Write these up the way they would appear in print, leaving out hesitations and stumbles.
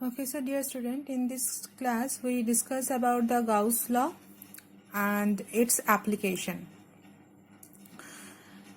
Okay, so dear student, in this class we discuss about the Gauss law and its application.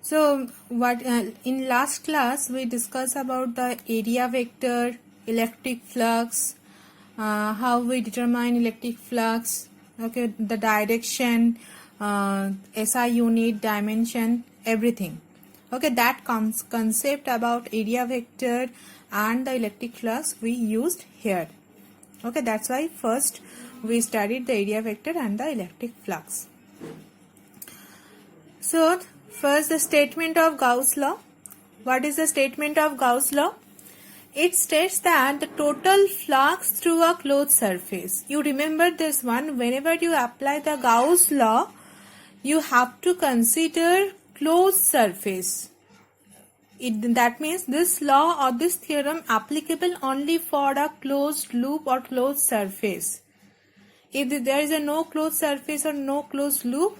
So what in last class we discussed about the area vector, electric flux, how we determine electric flux, okay, the direction, SI unit, dimension, everything. Okay, that concept about area vector and the electric flux we used here. Okay, that's why first we studied the area vector and the electric flux. So first the statement of Gauss law. What is the statement of Gauss law? It states that the total flux through a closed surface. You remember this one, whenever you apply the Gauss law, you have to consider closed surface. That means this law or this theorem applicable only for a closed loop or closed surface. If there is a no closed surface or no closed loop,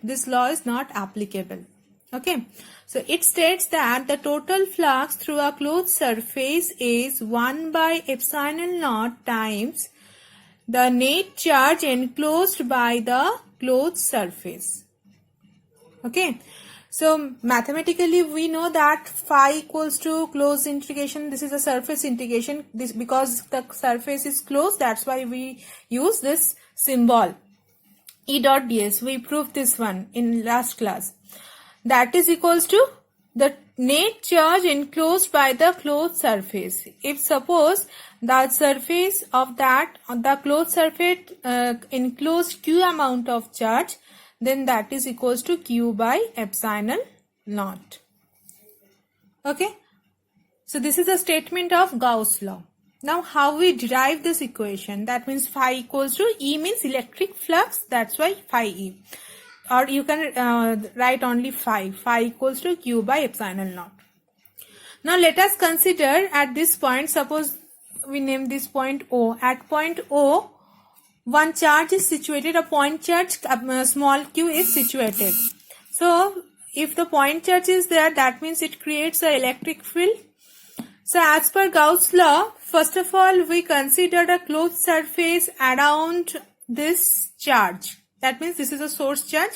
this law is not applicable. Okay, so it states that the total flux through a closed surface is 1 by epsilon naught times the net charge enclosed by the closed surface. Okay, so mathematically we know that phi equals to closed integration. This is a surface integration. This because the surface is closed, that's why we use this symbol E dot ds. We proved this one in last class. That is equals to the net charge enclosed by the closed surface. If suppose the surface of the closed surface enclosed q amount of charge, then that is equals to q by epsilon naught. Okay, so this is a statement of Gauss law. Now how we derive this equation? That means phi equals to E means electric flux, that's why phi E. Or you can write only phi. Phi equals to q by epsilon naught. Now let us consider at this point, suppose we name this point O. At point O, one charge is situated, a point charge, small q is situated. So if the point charge is there, that means it creates an electric field. So as per Gauss law, first of all we consider a closed surface around this charge. That means this is a source charge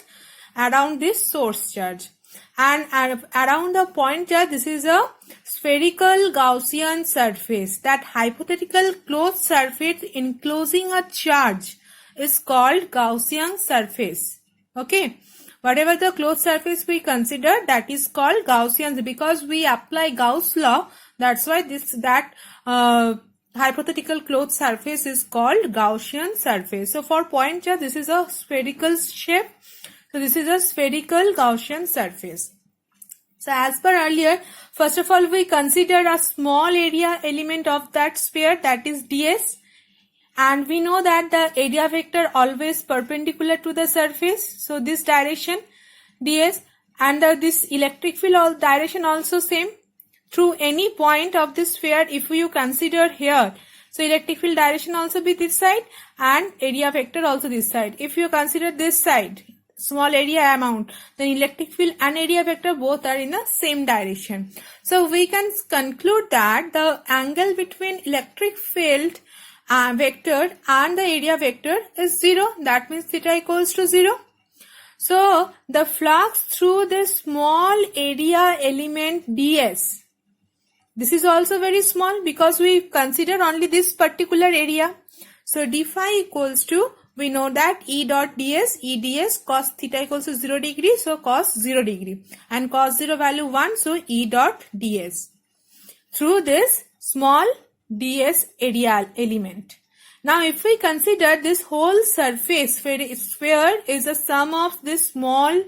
around this source charge. And around the point charge, this is a spherical Gaussian surface. That hypothetical closed surface enclosing a charge is called Gaussian surface. Okay. Whatever the closed surface we consider, that is called Gaussian. Because we apply Gauss law, that's why hypothetical closed surface is called Gaussian surface. So for point charge, this is a spherical shape. So this is a spherical Gaussian surface. So as per earlier, first of all we consider a small area element of that sphere, that is ds. And we know that the area vector always perpendicular to the surface. So this direction ds, and this electric field direction also same. Through any point of this sphere, if you consider here, so electric field direction also be this side and area vector also this side. If you consider this side, small area amount, then electric field and area vector both are in the same direction. So we can conclude that the angle between electric field vector and the area vector is 0. That means theta equals to 0. So the flux through this small area element ds, this is also very small because we consider only this particular area. So d phi equals to, we know that E dot ds, E ds cos theta equals to 0 degree, so cos 0 degree. And cos 0 value 1, so E dot ds. Through this small ds area element. Now if we consider this whole surface sphere is a sum of this small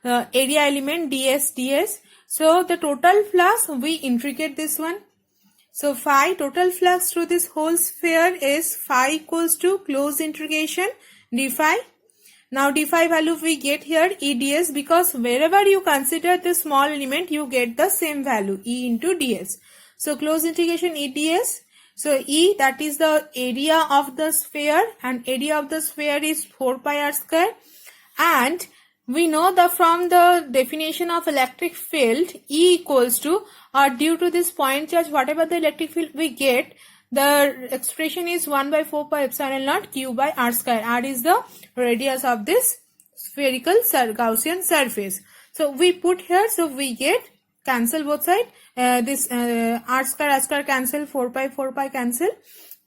area element ds. So the total flux, we integrate this one. So phi total flux through this whole sphere is phi equals to closed integration d phi. Now d phi value we get here E ds, because wherever you consider this small element you get the same value E into ds. So closed integration E ds. So E, that is the area of the sphere, and area of the sphere is 4 pi r square. And we know that from the definition of electric field, E equals to, or due to this point charge, whatever the electric field we get, the expression is 1 by 4 pi epsilon naught q by r square. R is the radius of this spherical Gaussian surface. So we put here, so we get cancel both side. This r square cancel, 4 pi cancel.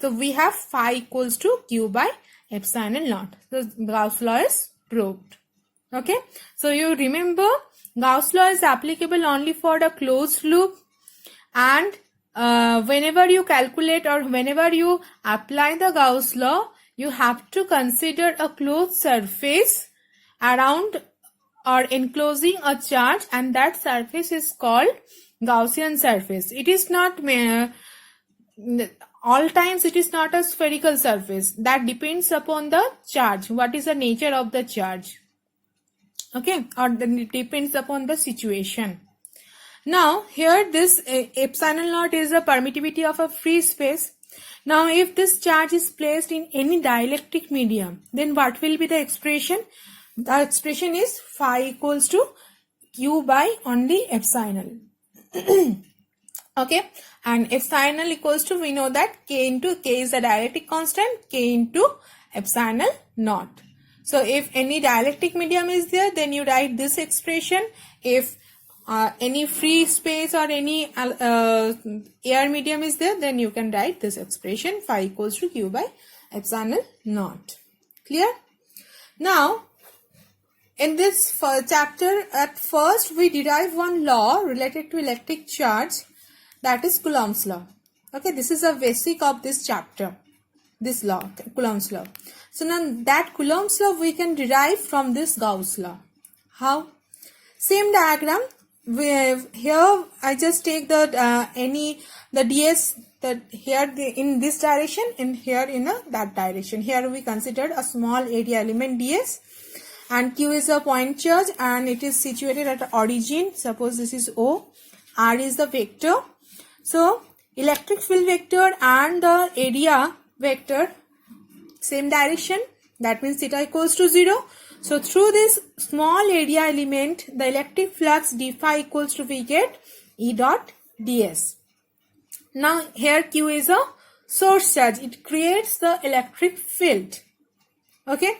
So we have phi equals to q by epsilon naught. So Gauss law is proved. Okay. So you remember Gauss law is applicable only for the closed loop, and whenever you calculate or whenever you apply the Gauss law, you have to consider a closed surface around or enclosing a charge, and that surface is called Gaussian surface. It is not all times it is not a spherical surface. That depends upon the charge. What is the nature of the charge? Okay, or then it depends upon the situation. Now here this epsilon naught is a permittivity of a free space. Now if this charge is placed in any dielectric medium, then what will be the expression? The expression is phi equals to q by only epsilon. Okay, and epsilon equals to, we know that k into k is the dielectric constant, k into epsilon naught. So if any dielectric medium is there, then you write this expression. If any free space or any air medium is there, then you can write this expression, phi equals to q by epsilon naught. Clear? Now in this chapter, at first we derive one law related to electric charge, that is Coulomb's law. Okay, this is a basic of this chapter, this law, Coulomb's law. So now that Coulomb's law we can derive from this Gauss law. How? Same diagram. Here I just take the ds, that here in this direction, and here in that direction. Here we considered a small area element ds, and q is a point charge and it is situated at the origin. Suppose this is O. R is the vector. So electric field vector and the area vector same direction, that means theta equals to 0. So through this small area element, the electric flux d phi equals to, we get E dot ds. Now here q is a source charge, it creates the electric field. Okay,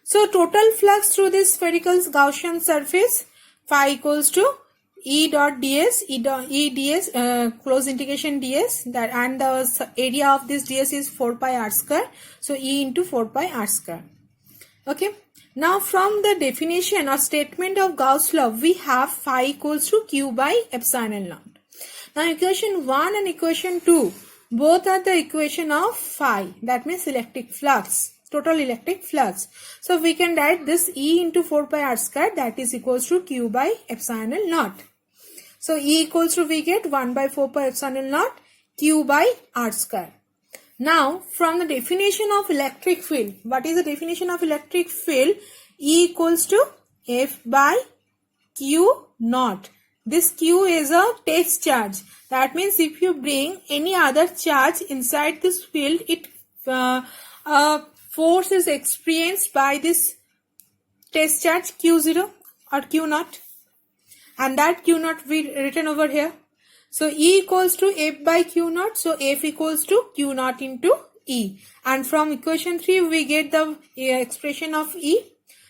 so total flux through this spherical Gaussian surface, phi equals to E dot ds, E ds, close integration ds, that, and the area of this ds is 4 pi r square. So E into 4 pi r square. Okay. Now from the definition or statement of Gauss law, we have phi equals to q by epsilon naught. Now equation 1 and equation 2, both are the equation of phi, that means electric flux, total electric flux. So we can write this E into 4 pi r square, that is equals to q by epsilon naught. So E equals to, we get 1 by 4 pi epsilon naught q by r square. Now from the definition of electric field, what is the definition of electric field? E equals to F by q naught. This q is a test charge. That means if you bring any other charge inside this field, it force is experienced by this test charge q0 or q naught, and that q naught we written over here. So E equals to F by q naught. So F equals to q naught into E. And from equation 3 we get the expression of E.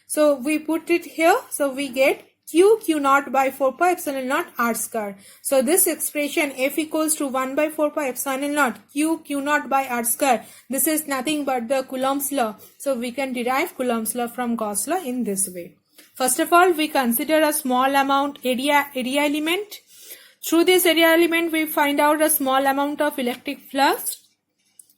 So we put it here. So we get q naught by 4 pi epsilon naught r square. So this expression F equals to 1 by 4 pi epsilon naught q naught by r square. This is nothing but the Coulomb's law. So we can derive Coulomb's law from Gauss law in this way. First of all, we consider a small amount area element. Through this area element, we find out a small amount of electric flux.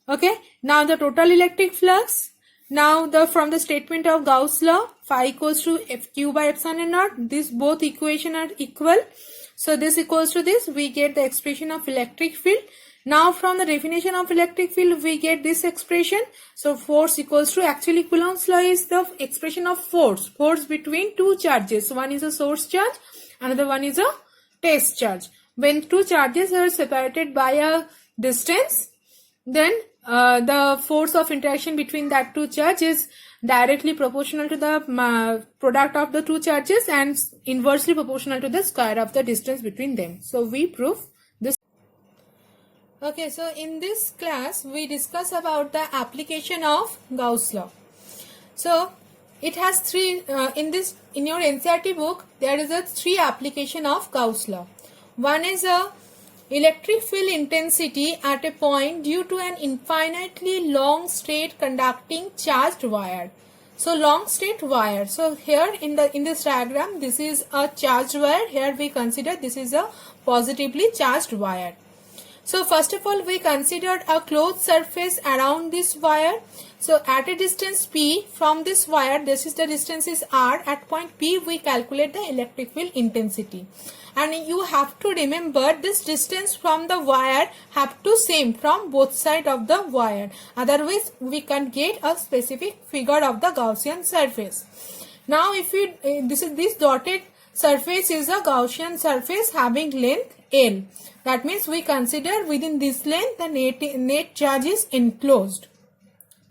Okay. Now the total electric flux. Now from the statement of Gauss law, phi equals to q by epsilon naught. These both equations are equal. So this equals to this. We get the expression of electric field. Now from the definition of electric field, we get this expression. So force equals to, actually Coulomb's law is the expression of force. Force between two charges. One is a source charge, another one is a test charge. When two charges are separated by a distance, then the force of interaction between that two charges is directly proportional to the product of the two charges and inversely proportional to the square of the distance between them. So we prove this. Okay, so in this class we discuss about the application of Gauss law. So it has three in your NCERT book there is a three application of Gauss law. One is a electric field intensity at a point due to an infinitely long straight conducting charged wire. So long straight wire. So here in this diagram this is a charged wire. Here we consider this is a positively charged wire. So first of all we considered a closed surface around this wire. So at a distance P from this wire, this is the distance is R. At point P we calculate the electric field intensity. And you have to remember this distance from the wire have to same from both sides of the wire. Otherwise we can't get a specific figure of the Gaussian surface. Now if you this dotted surface is a Gaussian surface having length L. That means we consider within this length the net charge is enclosed.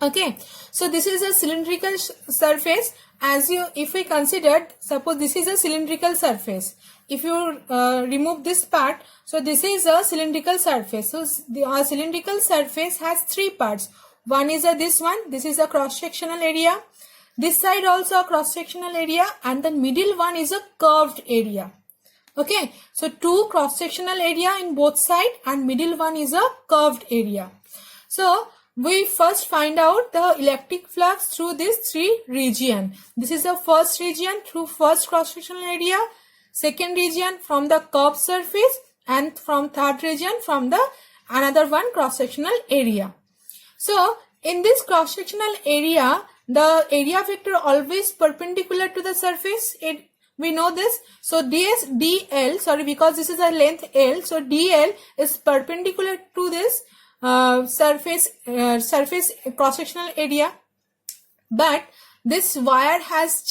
Okay, so this is a cylindrical surface. If we consider, suppose this is a cylindrical surface. If you remove this part, so this is a cylindrical surface. So the cylindrical surface has three parts. One is this one. This is a cross-sectional area. This side also a cross-sectional area, and the middle one is a curved area. Okay, so two cross-sectional area in both sides and middle one is a curved area. So we first find out the electric flux through this three region. This is the first region through first cross-sectional area, second region from the curved surface, and from third region from the another one cross-sectional area. So in this cross-sectional area, the area vector always perpendicular to the surface. We know this. So DL, sorry, because this is a length L, so DL is perpendicular to this surface cross-sectional area. But this wire has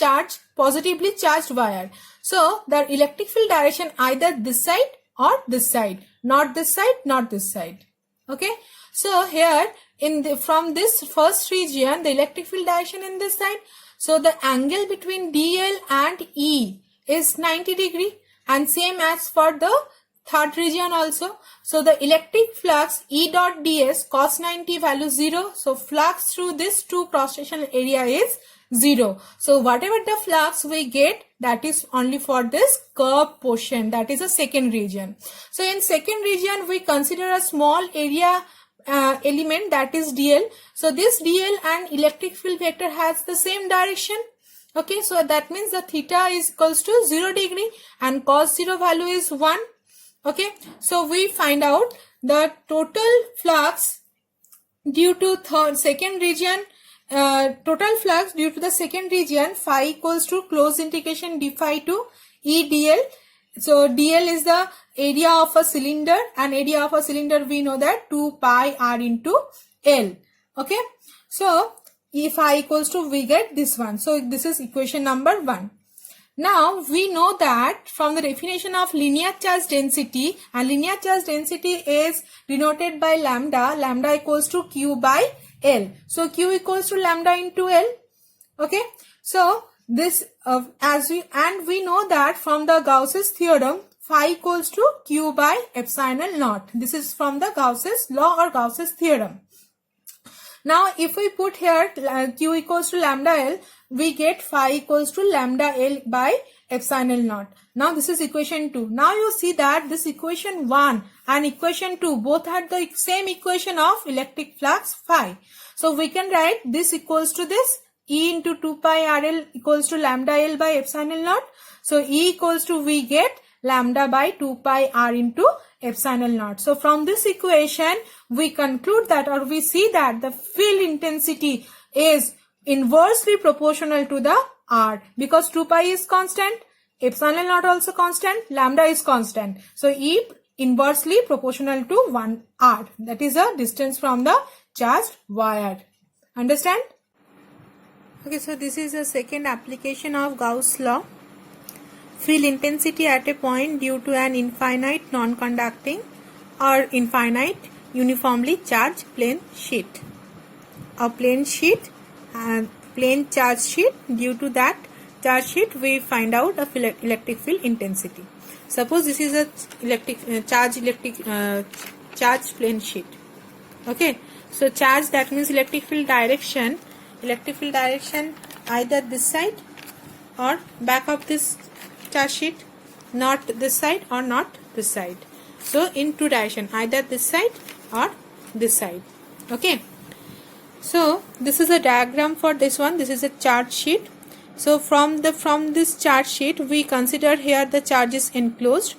positively charged wire. So the electric field direction either this side or this side, not this side, not this side. Okay. So here from this first region, the electric field direction in this side. So the angle between DL and E is 90 degree, and same as for the third region also. So the electric flux E dot ds cos 90 value 0. So flux through this two cross-sectional area is 0. So whatever the flux we get, that is only for this curved portion, that is a second region. So in second region we consider a small area element, that is DL. So this DL and electric field vector has the same direction. Okay, so that means the theta is equals to 0 degree and cos 0 value is 1. Okay, so we find out the total flux due to second region, total flux due to the second region, phi equals to closed integration d phi to E dl. So dl is the area of a cylinder, and area of a cylinder we know that 2 pi r into L. Okay, so E phi equals to, we get this one. So this is equation number 1. Now we know that from the definition of linear charge density, and linear charge density is denoted by lambda. Lambda equals to Q by L. So Q equals to lambda into L. Okay, so this we know that from the Gauss's theorem, phi equals to Q by epsilon naught. This is from the Gauss's law or Gauss's theorem. Now if we put here Q equals to lambda L, we get phi equals to lambda L by epsilon naught. Now this is equation 2. Now you see that this equation 1 and equation 2 both had the same equation of electric flux phi. So we can write this equals to this, E into 2 pi RL equals to lambda L by epsilon naught. So E equals to, we get lambda by 2 pi R into epsilon naught. So from this equation we conclude that, or we see that the field intensity is inversely proportional to the R, because 2 pi is constant, epsilon naught also constant, lambda is constant. So E inversely proportional to 1 R. That is the distance from the charged wire. Understand? Okay, so this is the second application of Gauss law. Field intensity at a point due to an infinite non-conducting or infinite uniformly charged plane sheet. A plane sheet and plane charge sheet, due to that charge sheet we find out of electric field intensity. Suppose this is a charged plane sheet. Okay, so charge, that means electric field direction either this side or back of this charge sheet, not this side or not this side. So in two direction, either this side or this side. Okay, so this is a diagram for this one. This is a charge sheet. So from this charge sheet, we consider here the charge is enclosed.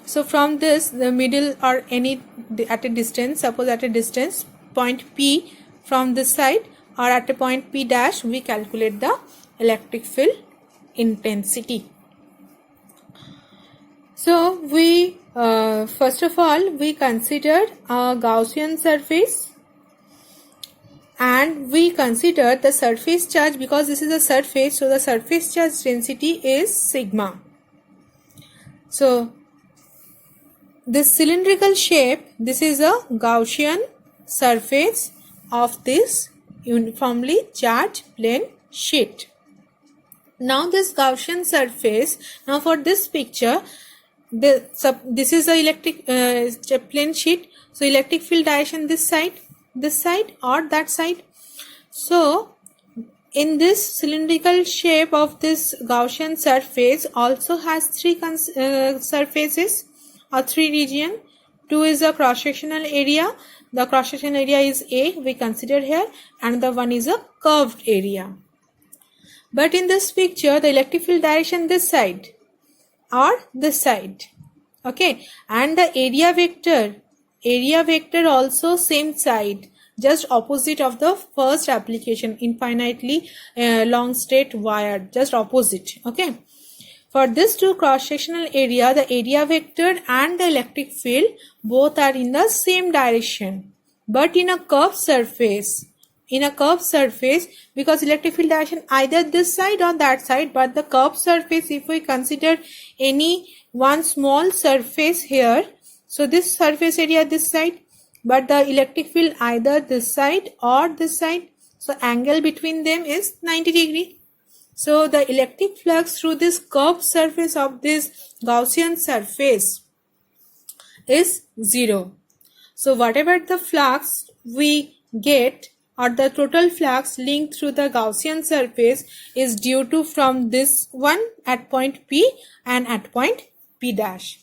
So from this, the middle or any at a distance, suppose at a distance point P from this side or at a point P dash, we calculate the electric field intensity. So we first of all we considered a Gaussian surface, and we consider the surface charge, because this is a surface, so the surface charge density is sigma. So this cylindrical shape, this is a Gaussian surface of this uniformly charged plane sheet. Now this Gaussian surface, now for this picture, this is a electric plane sheet. So electric field direction this side or that side. So in this cylindrical shape of this Gaussian surface also has three surfaces or three region. Two is a cross-sectional area. The cross-sectional area is A, we consider here, and the one is a curved area. But in this picture, the electric field direction this side or this side. Okay, and the area vector also same side, just opposite of the first application, infinitely long straight wire, just opposite. Okay, for this two cross-sectional area, the area vector and the electric field both are in the same direction. But in a curved surface, because electric field direction either this side or that side, but the curved surface, if we consider any one small surface here, so this surface area this side, but the electric field either this side or this side, so angle between them is 90 degree. So the electric flux through this curved surface of this Gaussian surface is 0. So whatever the flux we get, or the total flux linked through the Gaussian surface, is due to from this one at point P and at point P dash.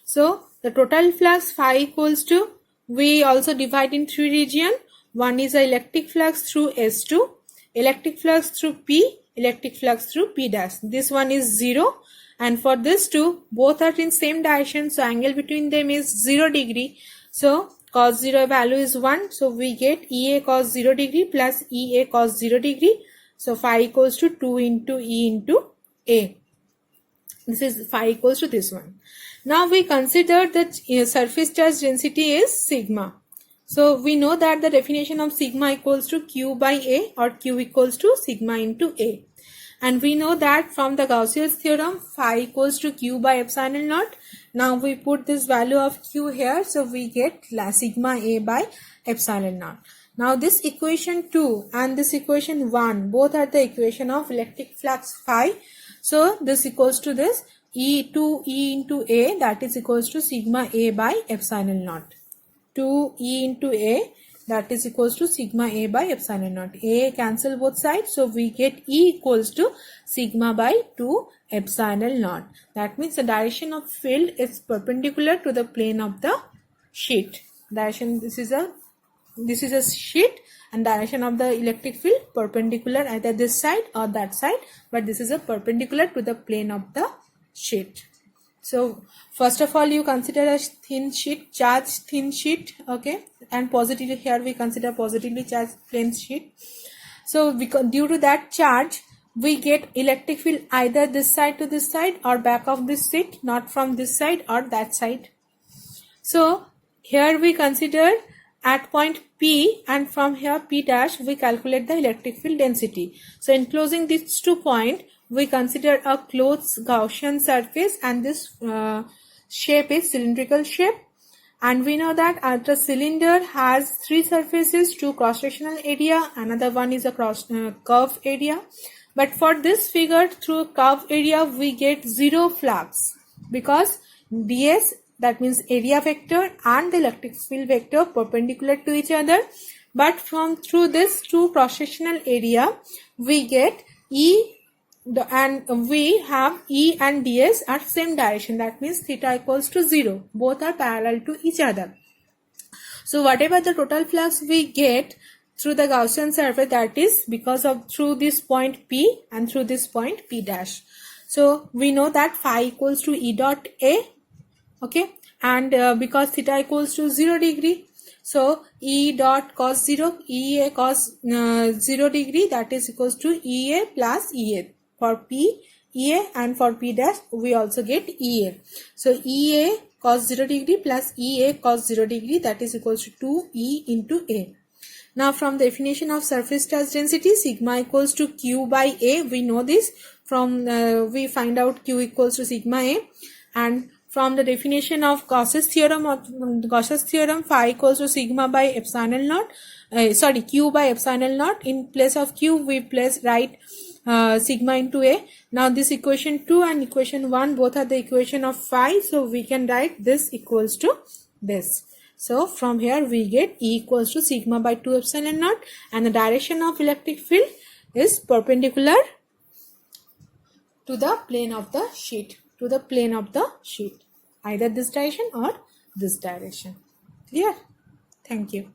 So the total flux phi equals to, we also divide in three region. One is the electric flux through S2, electric flux through P, electric flux through P dash. This one is 0, and for this two, both are in same direction, so angle between them is 0 degree. So cos 0 value is 1, so we get EA cos 0 degree plus EA cos 0 degree. So phi equals to 2 into E into A. This is phi equals to this one. Now we consider that surface charge density is sigma. So we know that the definition of sigma equals to Q by A, or Q equals to sigma into A. And we know that from the Gauss's theorem, phi equals to Q by epsilon naught. Now we put this value of Q here, so we get sigma A by epsilon naught. Now this equation 2 and this equation 1, both are the equation of electric flux phi. So this equals to this E2 E into A, that is equals to sigma A by epsilon naught. 2 E into A, that is equals to sigma A by epsilon naught. A cancel both sides, so we get E equals to sigma by 2 epsilon naught. That means the direction of field is perpendicular to the plane of the sheet. Direction, this is a sheet, and direction of the electric field perpendicular either this side or that side, but this is a perpendicular to the plane of the sheet. So first of all, you consider a thin sheet, charged thin sheet, okay, and positively, here we consider positively charged plane sheet. So due to that charge, we get electric field either this side to this side or back of this sheet, not from this side or that side. So here we consider at point P, and from here P dash, we calculate the electric field density. So enclosing these 2 points, we consider a closed Gaussian surface, and this shape is cylindrical shape. And we know that the cylinder has 3 surfaces, 2 cross-sectional area, another one is a curve area. But for this figure, through curve area, we get 0 flux, because ds that means area vector and the electric field vector perpendicular to each other, but through this two cross-sectional area we get and we have E and ds are same direction, that means theta equals to 0, both are parallel to each other. So whatever the total flux we get through the Gaussian surface, that is because of through this point P and through this point P dash. So we know that phi equals to E dot A, okay, and because theta equals to 0 degree, so E dot cos 0, EA cos 0 degree, that is equals to EA plus EA for P, EA, and for P dash we also get EA. So EA cos 0 degree plus EA cos 0 degree, that is equals to 2E into A. Now from the definition of surface charge density, sigma equals to Q by A, we know this from we find out Q equals to sigma A, and from the definition of Gauss's theorem, phi equals to sigma by epsilon naught, Q by epsilon naught. In place of Q we write sigma into A. Now this equation 2 and equation 1 both are the equation of phi, so we can write this equals to this. So from here we get E equals to sigma by 2 epsilon naught, and the direction of electric field is perpendicular to the plane of the sheet, either this direction or this direction. Clear? Thank you.